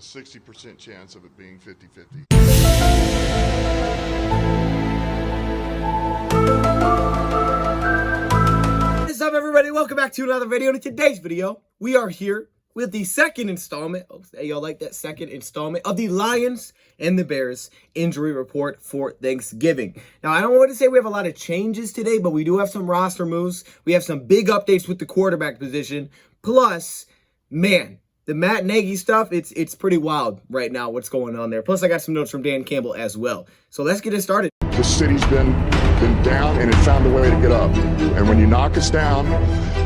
60% chance of it being 50-50. What's up, everybody? Welcome back to another video. In today's video, we are here with the second installment. Oh, hey, y'all like that second installment of the Lions and the Bears injury report for Thanksgiving. Now, I don't want to say we have a lot of changes today, but we do have some roster moves. We have some big updates with the quarterback position. Plus, man, the Matt Nagy stuff, it's pretty wild right now what's going on there. Plus, I got some notes from Dan Campbell as well. So let's get it started. The city's been down, and it found a way to get up. And when you knock us down,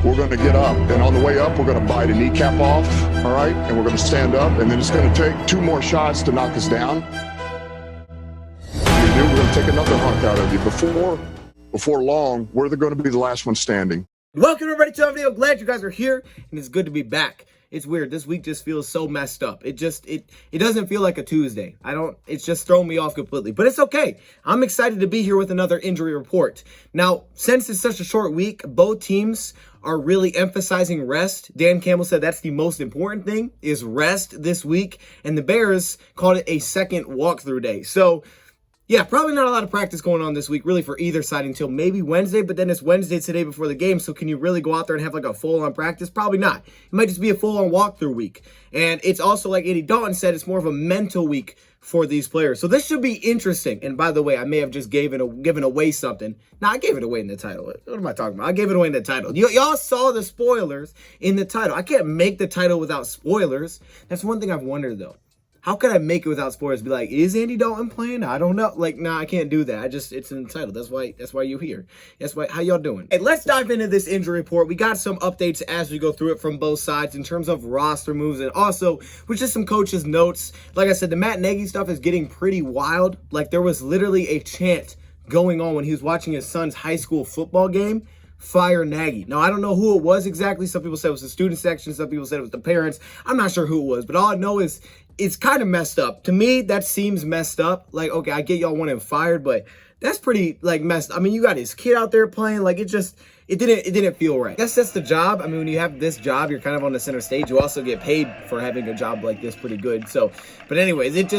we're going to get up. And on the way up, we're going to bite a kneecap off, all right? And we're going to stand up, and then it's going to take 2 more shots to knock us down. We're going to take another hunk out of you. Before long, we're going to be the last one standing. Welcome, everybody, to our video. Glad you guys are here, and it's good to be back. It's weird. This week just feels so messed up. It doesn't feel like a Tuesday. It's just thrown me off completely. But it's okay. I'm excited to be here with another injury report. Now, since it's such a short week, both teams are really emphasizing rest. Dan Campbell said that's the most important thing, is rest this week. And the Bears called it a second walkthrough day. So, yeah, probably not a lot of practice going on this week, really, for either side until maybe Wednesday, but then it's Wednesday today before the game, so can you really go out there and have like a full-on practice? Probably not. It might just be a full-on walkthrough week. And it's also, like Andy Dalton said, it's more of a mental week for these players. So this should be interesting. And by the way, I may have just given away something. No, I gave it away in the title. What am I talking about? I gave it away in the title. Y'all saw the spoilers in the title. I can't make the title without spoilers. That's one thing I've wondered, though. How could I make it without spoilers? Be like, is Andy Dalton playing? I don't know. Like, nah, I can't do that. It's in the title. That's why you're here. That's why. How y'all doing? Hey, let's dive into this injury report. We got some updates as we go through it from both sides in terms of roster moves and also with just some coaches' notes. Like I said, the Matt Nagy stuff is getting pretty wild. Like, there was literally a chant going on when he was watching his son's high school football game. Fire Nagy. Now, I don't know who it was exactly. Some people said it was the student section. Some people said it was the parents. I'm not sure who it was, but all I know is it's kind of messed up. To me, that seems messed up. Like, okay, I get y'all want him fired, but that's pretty, like, messed. I mean, you got his kid out there playing. Like, it didn't feel right. I guess that's the job. I mean, when you have this job, you're kind of on the center stage. You also get paid for having a job like this pretty good. So, but anyways, it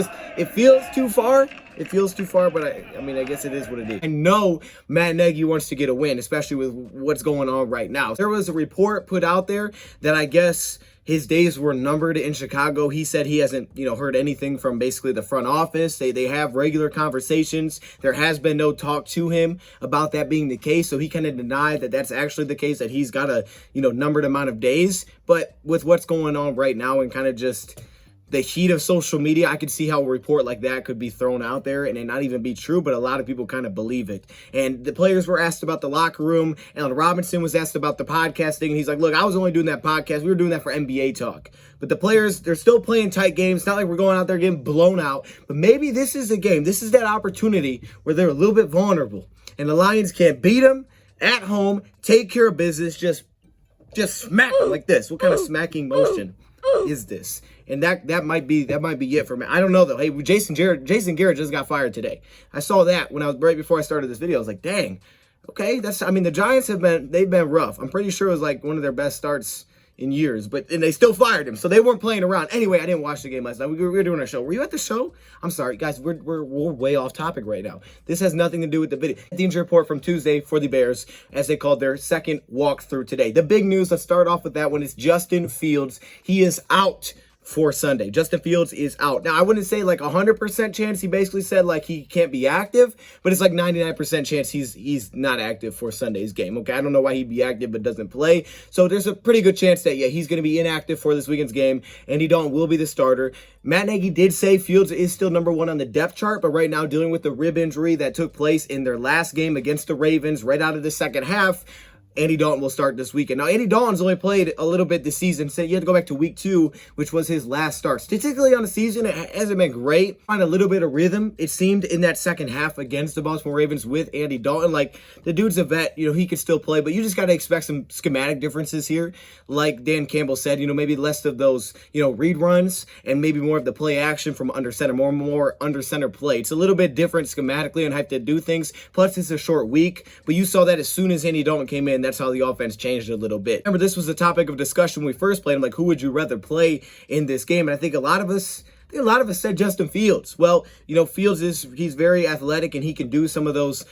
feels too far. It feels too far, but I mean, I guess it is what it is. I know Matt Nagy wants to get a win, especially with what's going on right now. There was a report put out there that I guess his days were numbered in Chicago. He said he hasn't, heard anything from basically the front office. They have regular conversations. There has been no talk to him about that being the case. So he kind of denied that that's actually the case, that he's got a, numbered amount of days. But with what's going on right now and kind of just the heat of social media, I could see how a report like that could be thrown out there and it not even be true, but a lot of people kind of believe it. And the players were asked about the locker room. Allen Robinson was asked about the podcasting, and he's like, look, I was only doing that podcast. We were doing that for NBA talk. But the players, they're still playing tight games. It's not like we're going out there getting blown out. But maybe this is a game. This is that opportunity where they're a little bit vulnerable. And the Lions can't beat them at home, take care of business, just smack them like this. What kind of smacking motion is this? And that might be it for me. I don't know though. Hey, Jason Garrett just got fired today. I saw that when I was right before I started this video. I was like, dang, okay. The Giants they've been rough. I'm pretty sure it was like one of their best starts in years, and they still fired him, so they weren't playing around. Anyway, I didn't watch the game last night. We were doing our show. Were you at the show? I'm sorry, guys. We're way off topic right now. This has nothing to do with the video. The injury report from Tuesday for the Bears, as they called their second walkthrough today. The big news. Let's start off with that one. Is Justin Fields. He is out for Sunday. Justin Fields is out. Now, I wouldn't say like 100% chance. He basically said like he can't be active, but it's like 99% chance he's not active for Sunday's game. Okay, I don't know why he'd be active but doesn't play. So there's a pretty good chance that, yeah, he's going to be inactive for this weekend's game. Andy Dalton will be the starter. Matt Nagy did say Fields is still number 1 on the depth chart, but right now dealing with the rib injury that took place in their last game against the Ravens right out of the second half. Andy Dalton will start this weekend. Now, Andy Dalton's only played a little bit this season, so you have to go back to week 2, which was his last start. Statistically on the season, it hasn't been great. Find a little bit of rhythm, it seemed, in that second half against the Baltimore Ravens with Andy Dalton. Like, the dude's a vet, he could still play, but you just got to expect some schematic differences here. Like Dan Campbell said, maybe less of those, read runs and maybe more of the play action from under center, more under center play. It's a little bit different schematically and have to do things. Plus, it's a short week, but you saw that as soon as Andy Dalton came in, that's how the offense changed a little bit. Remember, this was a topic of discussion when we first played. I'm like, who would you rather play in this game? And I think a lot of us said Justin Fields. Well, Fields he's very athletic and he can do some of those,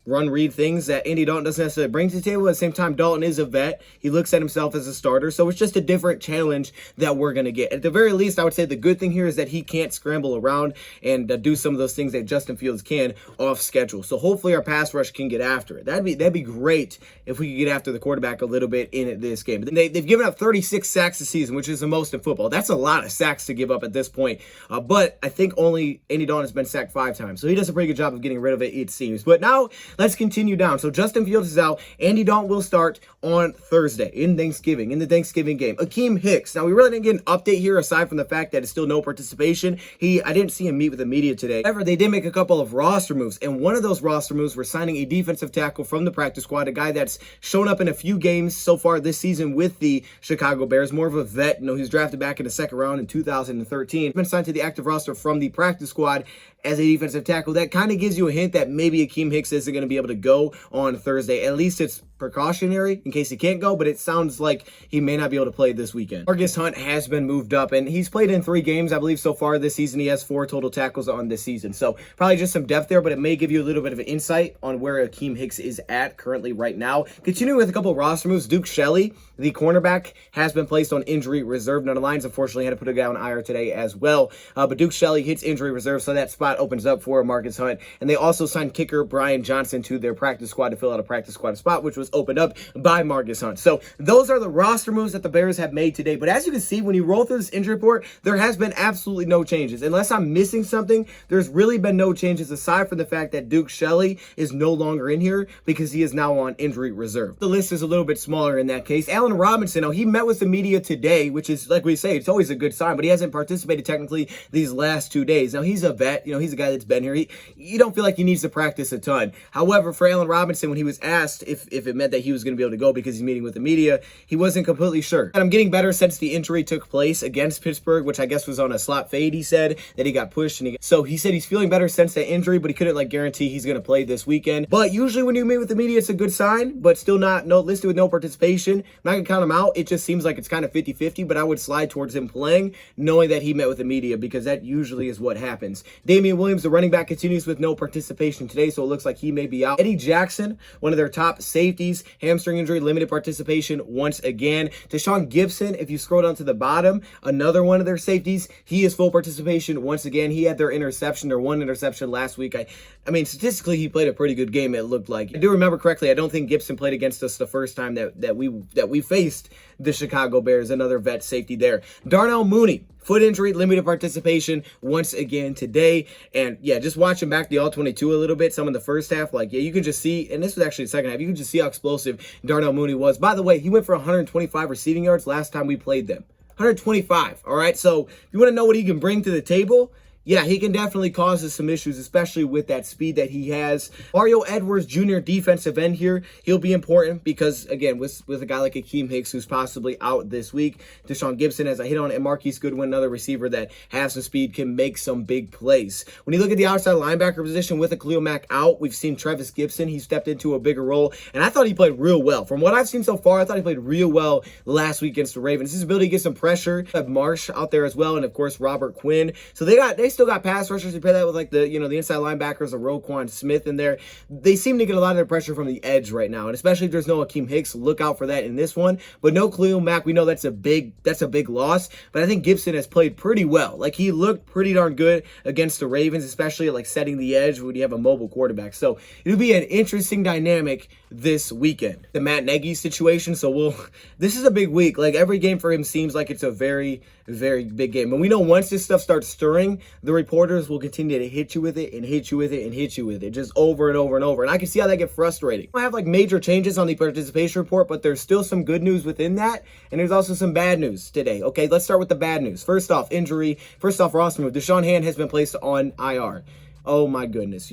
run read things that Andy Dalton doesn't necessarily bring to the table. At the same time, Dalton is a vet. He looks at himself as a starter. So it's just a different challenge that we're going to get. At the very least, I would say the good thing here is that he can't scramble around and do some of those things that Justin Fields can off schedule. So hopefully our pass rush can get after it. That'd be great if we could get after the quarterback a little bit in this game. They've given up 36 sacks this season, which is the most in football. That's a lot of sacks to give up at this point. But I think only Andy Dalton has been sacked 5 times. So he does a pretty good job of getting rid of it, it seems. But now let's continue down. So Justin Fields is out. Andy Dalton will start on Thursday in the Thanksgiving game. Akeem Hicks. Now, we really didn't get an update here aside from the fact that it's still no participation. I didn't see him meet with the media today. However, they did make a couple of roster moves, and one of those roster moves were signing a defensive tackle from the practice squad, a guy that's shown up in a few games so far this season with the Chicago Bears, more of a vet. He was drafted back in the second round in 2013. He's been signed to the active roster from the practice squad as a defensive tackle. That kind of gives you a hint that maybe Akeem Hicks isn't going to be able to go on Thursday. At least it's precautionary in case he can't go, but it sounds like he may not be able to play this weekend. Marcus Hunt has been moved up, and he's played in 3 games, I believe, so far this season. He has 4 total tackles on this season, so probably just some depth there, but it may give you a little bit of an insight on where Akeem Hicks is at currently right now. Continuing with a couple of roster moves, Duke Shelley, the cornerback, has been placed on injury reserve. Now, the Lions unfortunately had to put a guy on IR today as well, but Duke Shelley hits injury reserve, so that spot opens up for Marcus Hunt. And they also signed kicker Brian Johnson to their practice squad to fill out a practice squad spot, which was opened up by Marcus Hunt. So those are the roster moves that the Bears have made today. But as you can see, when you roll through this injury report, there has been absolutely no changes. Unless I'm missing something, there's really been no changes aside from the fact that Duke Shelley is no longer in here because he is now on injury reserve. The list is a little bit smaller in that case. Allen Robinson, he met with the media today, which is, like we say, it's always a good sign, but he hasn't participated technically these last 2 days. Now, he's a vet. He's a guy that's been here. You don't feel like he needs to practice a ton. However, for Allen Robinson, when he was asked if it meant that he was going to be able to go because he's meeting with the media, he wasn't completely sure. And I'm getting better since the injury took place against Pittsburgh, which I guess was on a slot fade, he said, that he got pushed. So he said he's feeling better since that injury, but he couldn't guarantee he's going to play this weekend. But usually when you meet with the media, it's a good sign, but still not listed with no participation. I'm not going to count him out. It just seems like it's kind of 50-50, but I would slide towards him playing, knowing that he met with the media, because that usually is what happens. Damian Williams, the running back, continues with no participation today, so it looks like he may be out. Eddie Jackson, one of their top safeties, hamstring injury, limited participation once again. Deshaun Gibson, if you scroll down to the bottom, another one of their safeties, he is full participation once again. He had their one interception last week. I mean, statistically, he played a pretty good game, it looked like. I do remember correctly, I don't think Gibson played against us the first time that we faced the Chicago Bears, another vet safety there. Darnell Mooney, foot injury, limited participation once again today. And yeah, just watching back the All-22 a little bit, some of the first half, you can just see, and this was actually the second half, you can just see how explosive Darnell Mooney was. By the way, he went for 125 receiving yards last time we played them. 125, all right? So if you want to know what he can bring to the table, yeah, he can definitely cause us some issues, especially with that speed that he has. Mario Edwards Jr., defensive end here. He'll be important because, again, with a guy like Akeem Hicks, who's possibly out this week. Deshaun Gibson, as I hit on, and Marquise Goodwin, another receiver that has some speed, can make some big plays. When you look at the outside linebacker position with Khalil Mack out, we've seen Travis Gibson. He stepped into a bigger role, and I thought he played real well. From what I've seen so far, I thought he played real well last week against the Ravens. His ability to get some pressure. Have Marsh out there as well, and of course Robert Quinn. So they still got pass rushers. You pair that with the inside linebackers of Roquan Smith in there. They seem to get a lot of their pressure from the edge right now, and especially if there's no Akeem Hicks, look out for that in this one. But no Khalil Mack, we know that's a big loss. But I think Gibson has played pretty well. He looked pretty darn good against the Ravens, especially at setting the edge when you have a mobile quarterback. So it'll be an interesting dynamic this weekend. The Matt Nagy situation. So this is a big week. Every game for him seems like it's a very, very big game. And we know once this stuff starts stirring, the reporters will continue to hit you with it and hit you with it and hit you with it just over and over and over. And I can see how that get frustrating. I have major changes on the participation report, but there's still some good news within that. And there's also some bad news today. Okay, let's start with the bad news. First off, injury. First off, roster move. Deshaun Hand has been placed on IR. Oh my goodness.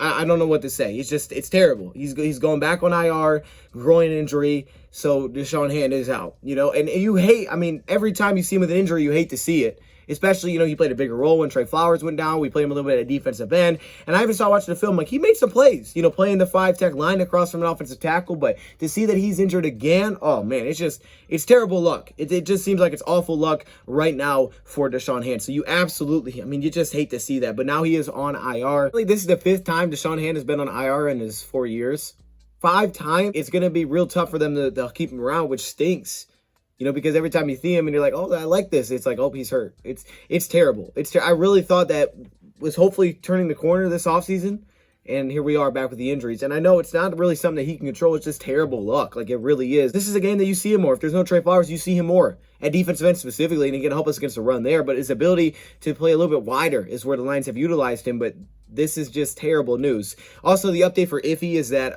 I don't know what to say. It's terrible. He's going back on IR, groin injury. So Deshaun Hand is out, and you hate, I mean, every time you see him with an injury, you hate to see it. Especially, he played a bigger role when Trey Flowers went down. We played him a little bit at defensive end. And I even saw watching the film, like, he made some plays, playing the 5-tech line across from an offensive tackle. But to see that he's injured again, oh, man, it's terrible luck. It just seems like it's awful luck right now for Deshaun Hand. So you absolutely, you just hate to see that. But now he is on IR. Really, this is the 5th time Deshaun Hand has been on IR in his 4 years. 5 times. It's going to be real tough for them to keep him around, which stinks. Because every time you see him and you're like, oh, I like this, it's like, oh, he's hurt. It's terrible. I really thought that was hopefully turning the corner this offseason, and here we are back with the injuries. And I know it's not really something that he can control. It's just terrible luck. Like, it really is. This is a game that you see him more. If there's no Trey Flowers, you see him more at defensive end specifically, and he can help us against the run there. But his ability to play a little bit wider is where the Lions have utilized him. But this is just terrible news. Also, the update for Iffy is that,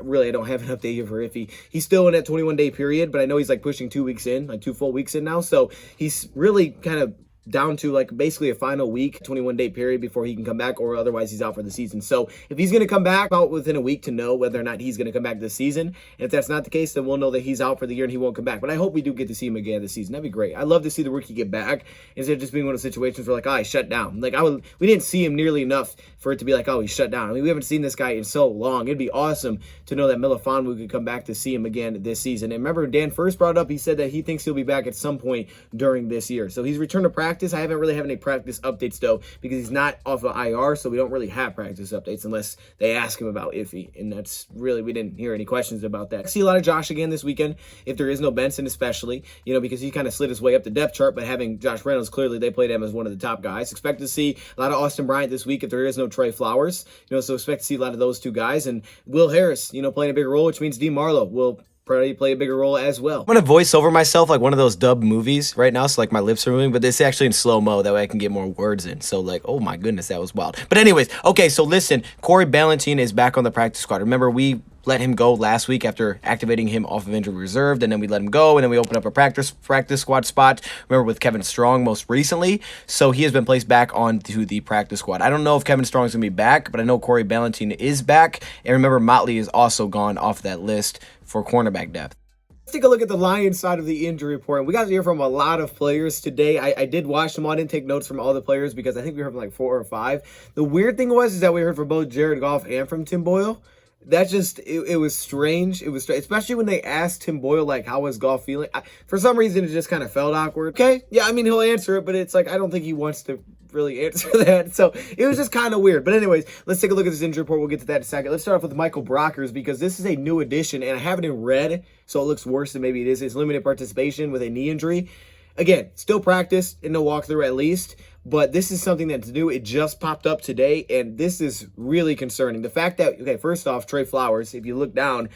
really, I don't have an update here for Iffy. He's still in that 21-day period, but I know he's like pushing 2 weeks in, like 2 full weeks in now. So he's really kind of down to like basically a final week, 21-day period before he can come back, or otherwise he's out for the season. So if he's going to come back out within a week to know whether or not he's going to come back this season, and if that's not the case, then we'll know that he's out for the year and he won't come back. But I hope we do get to see him again this season. That'd be great. I'd love to see the rookie get back instead of just being one of those situations where like, oh, he shut down. Like we didn't see him nearly enough for it to be like, oh, he shut down. We haven't seen this guy in so long. It'd be awesome to know that Melifonwu could come back to see him again this season. And remember, Dan first brought up, he said that he thinks he'll be back at some point during this year. So he's returned to practice. I haven't really had any practice updates though, because he's not off of IR, so we don't really have practice updates unless they ask him about Iffy, and that's really, we didn't hear any questions about that. I see a lot of Josh again this weekend, if there is no Benson especially, because he kind of slid his way up the depth chart, but having Josh Reynolds, clearly they played him as one of the top guys. Expect to see a lot of Austin Bryant this week if there is no Trey Flowers, so expect to see a lot of those two guys, and Will Harris, playing a bigger role, which means D. Marlowe will probably play a bigger role as well. I'm going to voice over myself like one of those dubbed movies right now, so like my lips are moving, but it's actually in slow-mo, that way I can get more words in. So like, oh my goodness, that was wild. But anyways, okay, so listen, Corey Ballentine is back on the practice squad. Remember, we let him go last week after activating him off of injury reserve, and then we let him go, and then we opened up a practice squad spot, remember, with Kevin Strong most recently. So he has been placed back onto the practice squad. I don't know if Kevin Strong's going to be back, but I know Corey Ballentine is back, and remember, Motley is also gone off that list for cornerback depth. Let's take a look at the Lions side of the injury report. We got to hear from a lot of players today. I did watch them all. I didn't take notes from all the players because I think we heard from like 4 or 5. The weird thing is that we heard from both Jared Goff and from Tim Boyle. That just, it was strange. It was strange, especially when they asked Tim Boyle, like, how was Goff feeling? For some reason, it just kind of felt awkward. Okay, yeah, I mean, he'll answer it, but it's like, I don't think he wants to really answer that. So it was just kind of weird. But anyways, let's take a look at this injury report. We'll get to that in a second. Let's start off with Michael Brockers, because this is a new addition, and I have it in red, so it looks worse than maybe it is. It's limited participation with a knee injury. Again, still practice in the walkthrough at least, but this is something that's new. It just popped up today, and this is really concerning. The fact that, okay, first off, Trey Flowers, if you look down,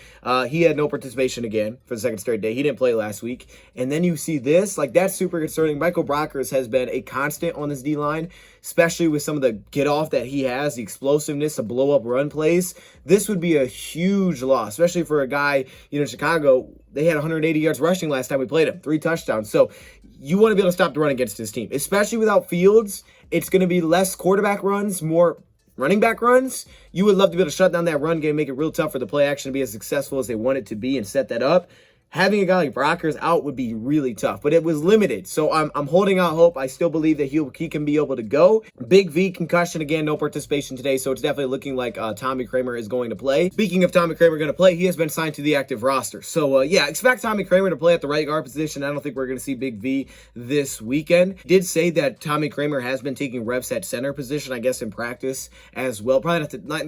he had no participation again for the second straight day. He didn't play last week. And then you see this, like, that's super concerning. Michael Brockers has been a constant on this D-line, especially with some of the get-off that he has, the explosiveness to blow-up run plays. This would be a huge loss, especially for a guy, in Chicago. They had 180 yards rushing last time we played him, 3 touchdowns. So you want to be able to stop the run against this team, especially without Fields. It's going to be less quarterback runs, more running back runs. You would love to be able to shut down that run game, make it real tough for the play action to be as successful as they want it to be, and set that up. Having a guy like Brockers out would be really tough, but it was limited. So I'm holding out hope. I still believe that he can be able to go. Big V concussion again, no participation today, so it's definitely looking like Tommy Kramer is going to play. Speaking of Tommy Kramer going to play, he has been signed to the active roster. So yeah, expect Tommy Kramer to play at the right guard position. I don't think we're going to see Big V this weekend. Did say that Tommy Kramer has been taking reps at center position, I guess, in practice as well. Probably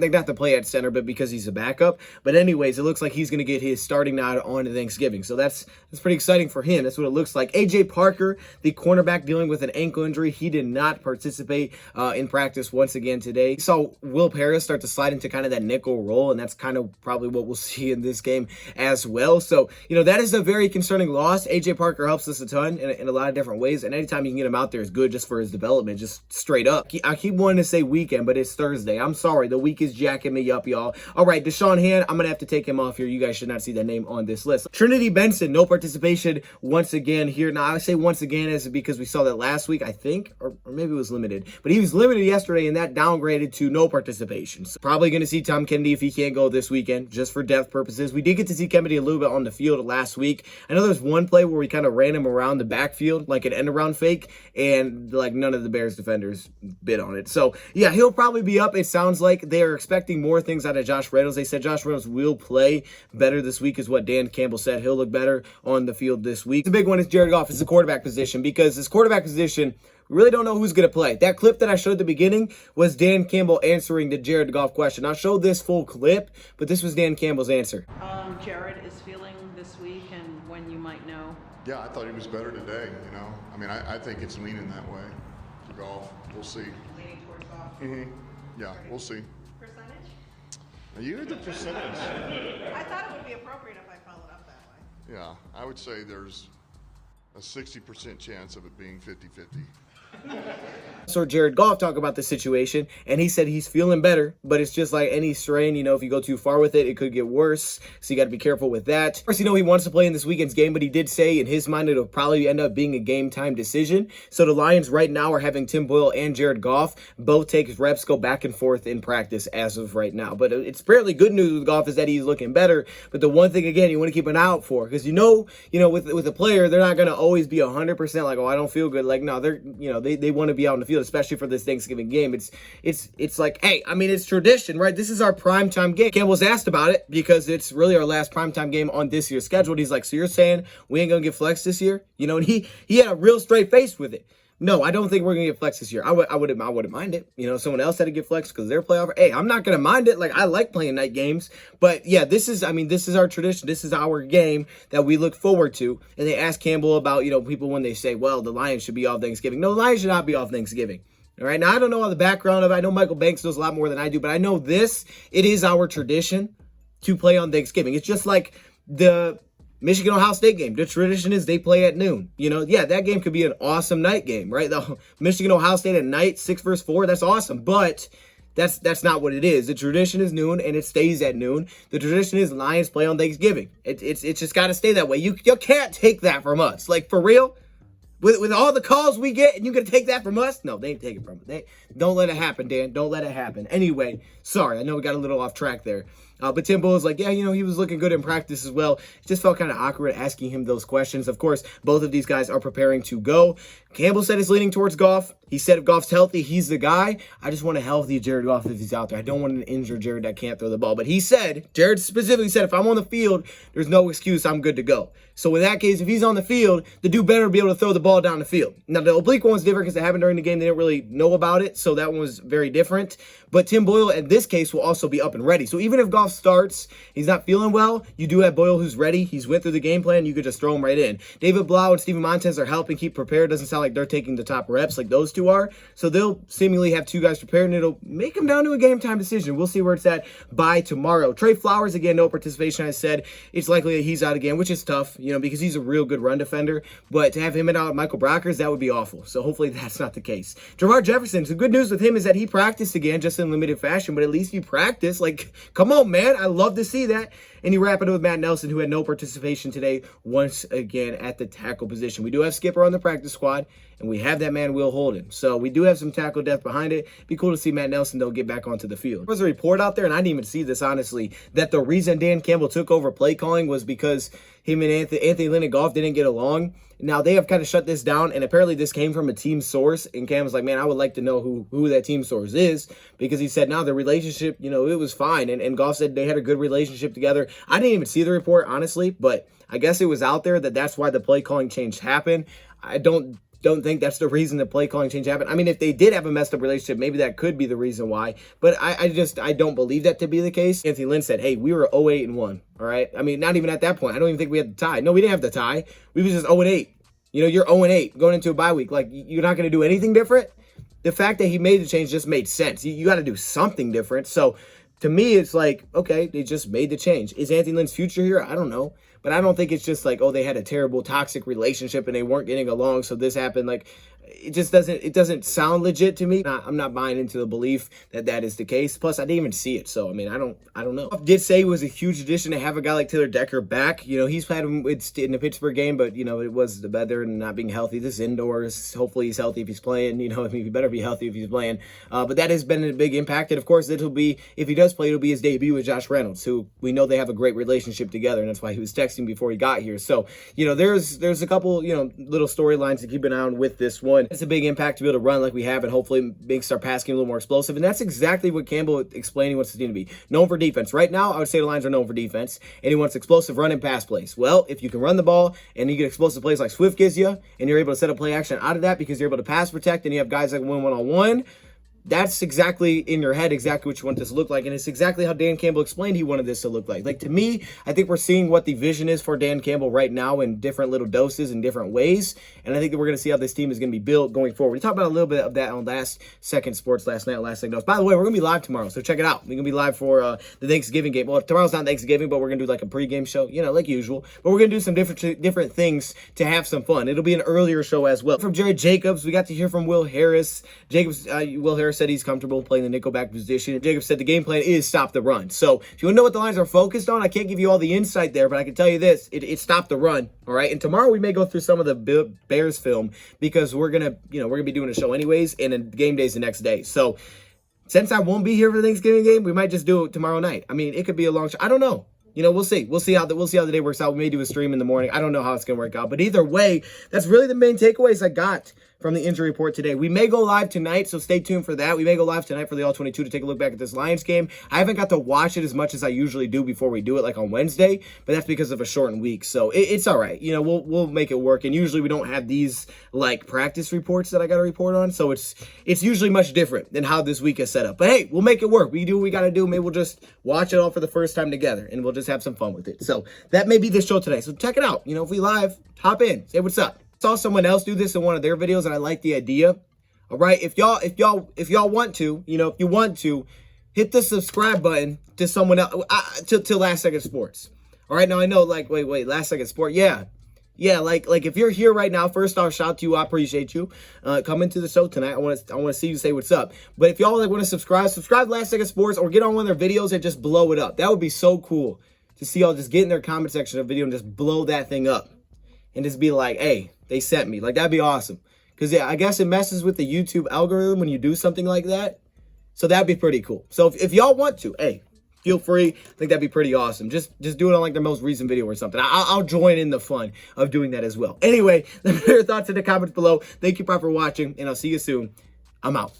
not to play at center, but because he's a backup. But anyways, it looks like he's going to get his starting nod on Thanksgiving. So that's pretty exciting for him. That's what it looks like. AJ Parker, the cornerback dealing with an ankle injury, he did not participate in practice once again today. So Will Harris start to slide into kind of that nickel role, and that's kind of probably what we'll see in this game as well. So, that is a very concerning loss. AJ Parker helps us a ton in a lot of different ways, and anytime you can get him out there is good just for his development, just straight up. I keep wanting to say weekend, but it's Thursday. I'm sorry. The week is jacking me up, y'all. All right, Deshaun Hand, I'm going to have to take him off here. You guys should not see that name on this list. Trinity Kennedy Benson, no participation once again here. Now, I say once again is because we saw that last week, I think, or maybe it was limited. But he was limited yesterday, and that downgraded to no participation. So probably going to see Tom Kennedy if he can't go this weekend, just for depth purposes. We did get to see Kennedy a little bit on the field last week. I know there's one play where we kind of ran him around the backfield, like an end-around fake, and like none of the Bears defenders bid on it. So, yeah, he'll probably be up. It sounds like they are expecting more things out of Josh Reynolds. They said Josh Reynolds will play better this week is what Dan Campbell said. He'll look better on the field this week. The big one is Jared Goff is the quarterback position, because this quarterback position, we really don't know who's going to play. That clip that I showed at the beginning was Dan Campbell answering the Jared Goff question. I'll show this full clip, but this was Dan Campbell's answer. Jared is feeling this week and when you might know. Yeah, I thought he was better today, I mean, I think it's leaning that way for Goff. We'll see. Leaning towards Goff. Mm-hmm. Yeah, we'll see. Percentage? You had the percentage. I thought it would be appropriate if I followed up that way. Yeah, I would say there's a 60% chance of it being 50-50. So Jared Goff talked about the situation, and he said he's feeling better, but it's just like any strain, if you go too far with it, it could get worse. So you got to be careful with that. Of course, he wants to play in this weekend's game, but he did say in his mind it'll probably end up being a game time decision. So the Lions right now are having Tim Boyle and Jared Goff both take reps, go back and forth in practice as of right now. But it's fairly good news with Goff is that he's looking better. But the one thing, again, you want to keep an eye out for, because with a player, they're not going to always be 100% like, oh, I don't feel good. Like, no, they're, they want to be out on the field, especially for this Thanksgiving game. It's like, hey, I mean, it's tradition, right? This is our primetime game. Campbell's asked about it because it's really our last primetime game on this year's schedule. And he's like, so you're saying we ain't gonna get flex this year? And he had a real straight face with it. No, I don't think we're gonna get flex this year. I wouldn't mind it. Someone else had to get flex because they're playoff. Hey, I'm not gonna mind it. Like, I like playing night games, but yeah, this is our tradition. This is our game that we look forward to. And they asked Campbell about people when they say, well, the Lions should be off Thanksgiving. No, the Lions should not be off Thanksgiving. All right, now I don't know all the background of it. I know Michael Banks knows a lot more than I do, but I know it is our tradition to play on Thanksgiving. It's just like the Michigan-Ohio State game. The tradition is they play at noon. Yeah, that game could be an awesome night game, right? The Michigan-Ohio State at night, 6 versus 4, that's awesome. But that's not what it is. The tradition is noon, and it stays at noon. The tradition is Lions play on Thanksgiving. It's just got to stay that way. You can't take that from us. Like, for real? With all the calls we get, and you gonna take that from us? No, they ain't taking it from us. Don't let it happen, Dan. Don't let it happen. Anyway, sorry, I know we got a little off track there. But Tim Boyle was like, yeah, he was looking good in practice as well. It just felt kind of awkward asking him those questions. Of course, both of these guys are preparing to go. Campbell said he's leaning towards Goff. He said if Goff's healthy, he's the guy. I just want a healthy Jared Goff if he's out there. I don't want an injured Jared that can't throw the ball. But Jared specifically said, if I'm on the field, there's no excuse. I'm good to go. So in that case, if he's on the field, the dude better be able to throw the ball down the field. Now, the oblique one's different because it happened during the game. They didn't really know about it, so that one was very different. But Tim Boyle, in this case, will also be up and ready. So even if Goff starts, he's not feeling well, you do have Boyle who's ready. He's went through the game plan. You could just throw him right in. David Blau and Steven Montez are helping keep prepared. Doesn't sound like they're taking the top reps like those two are. So they'll seemingly have two guys prepared, and it'll make them down to a game time decision. We'll see where it's at by tomorrow. Trey Flowers, again, no participation. I said it's likely that he's out again, which is tough, because he's a real good run defender. But to have him out at Michael Brockers, that would be awful. So hopefully that's not the case. Jamar Jefferson, so good news with him is that he practiced again, just in limited fashion, but at least he practiced. Like, come on, man. I love to see that. And you wrap it up with Matt Nelson, who had no participation today, once again at the tackle position. We do have Skipper on the practice squad, and we have that man Will Holden. So we do have some tackle depth behind it. Be cool to see Matt Nelson, though, get back onto the field. There was a report out there, and I didn't even see this, honestly, that the reason Dan Campbell took over play calling was because him and Anthony Lynn Goff didn't get along. Now, they have kind of shut this down, and apparently this came from a team source, and Cam was like, man, I would like to know who that team source is, because he said, no, the relationship, it was fine, and Goff said they had a good relationship together. I didn't even see the report, honestly, but I guess it was out there that's why the play calling change happened. I don't think that's the reason the play calling change happened. I mean, if they did have a messed up relationship, maybe that could be the reason why. But I don't believe that to be the case. Anthony Lynn said, hey, we were 0-8-1, all right? I mean, not even at that point. I don't even think we had the tie. No, we didn't have the tie. We was just 0-8. You're 0-8 going into a bye week. Like, you're not going to do anything different? The fact that he made the change just made sense. You got to do something different. So, to me, it's like, okay, they just made the change. Is Anthony Lynn's future here? I don't know. But I don't think it's just like, oh, they had a terrible, toxic relationship and they weren't getting along, so this happened. Like, it just doesn't sound legit to me. I'm not buying into the belief that that is the case. Plus, I didn't even see it, so I mean, I don't know. I did say it was a huge addition to have a guy like Taylor Decker back. You know, he's had him in the Pittsburgh game, but you know, it was the weather and not being healthy. This is indoors. Hopefully, he's healthy if he's playing. You know, I mean, he better be healthy if he's playing. But that has been a big impact, and of course, it'll be, if he does play, it'll be his debut with Josh Reynolds, who we know they have a great relationship together, and that's why he was texting before he got here. So, you know, there's a couple, you know, little storylines to keep an eye on with this one. It's a big impact to be able to run like we have, and hopefully makes our pass game a little more explosive. And that's exactly what Campbell explaining wants the team to be. Known for defense. Right now, I would say the Lions are known for defense, and he wants explosive run and pass plays. Well, if you can run the ball and you get explosive plays like Swift gives you, and you're able to set up play action out of that because you're able to pass protect and you have guys that win one-on-one, that's exactly in your head, exactly what you want this to look like. And it's exactly how Dan Campbell explained he wanted this to look like. Like, to me, I think we're seeing what the vision is for Dan Campbell right now in different little doses in different ways. And I think that we're going to see how this team is going to be built going forward. We talked about a little bit of that on Last Second Sports last night, Last Second Dose. By the way, we're going to be live tomorrow, so check it out. We're going to be live for the Thanksgiving game. Well, tomorrow's not Thanksgiving, but we're going to do like a pregame show, you know, like usual. But we're going to do some different things to have some fun. It'll be an earlier show as well. From Jared Jacobs, we got to hear from Will Harris. Will Harris said he's comfortable playing the nickelback position. Jacobs said the game plan is stop the run. So if you want to know what the Lions are focused on, I can't give you all the insight there, but I can tell you this, it's stop the run. All right. And tomorrow we may go through some of the Bears film because we're going to be doing a show anyways, and then game day's the next day. So since I won't be here for the Thanksgiving game, we might just do it tomorrow night. I mean, it could be a long show. I don't know. You know, we'll see. We'll see how the day works out. We may do a stream in the morning. I don't know how it's going to work out. But either way, that's really the main takeaways I got from the injury report today. We may go live tonight, so stay tuned for that. We may go live tonight for the All-22 to take a look back at this Lions game. I haven't got to watch it as much as I usually do before we do it, like on Wednesday, but that's because of a shortened week. So it's all right. You know, we'll make it work. And usually we don't have these like practice reports that I got to report on, so it's usually much different than how this week is set up. But hey, we'll make it work. We do what we got to do. Maybe we'll just watch it all for the first time together, and we'll just have some fun with it. So that may be the show today. So check it out. You know, if we live, hop in, say what's up. Saw someone else do this in one of their videos, and I like the idea. All right, if y'all want to, you know, if you want to, hit the subscribe button to someone else, to Last Second Sports. All right, now I know, like, wait, Last Second Sport, yeah, like if you're here right now, first off, shout out to you, I appreciate you coming to the show tonight. I want to see you say what's up. But if y'all want to subscribe to Last Second Sports, or get on one of their videos and just blow it up. That would be so cool to see y'all just get in their comment section of the video and just blow that thing up. And just be like, hey, they sent me. Like, that'd be awesome. Because, yeah, I guess it messes with the YouTube algorithm when you do something like that. So that'd be pretty cool. So if y'all want to, hey, feel free. I think that'd be pretty awesome. Just do it on, like, their most recent video or something. I'll join in the fun of doing that as well. Anyway, let me know your thoughts in the comments below. Thank you, for watching, and I'll see you soon. I'm out.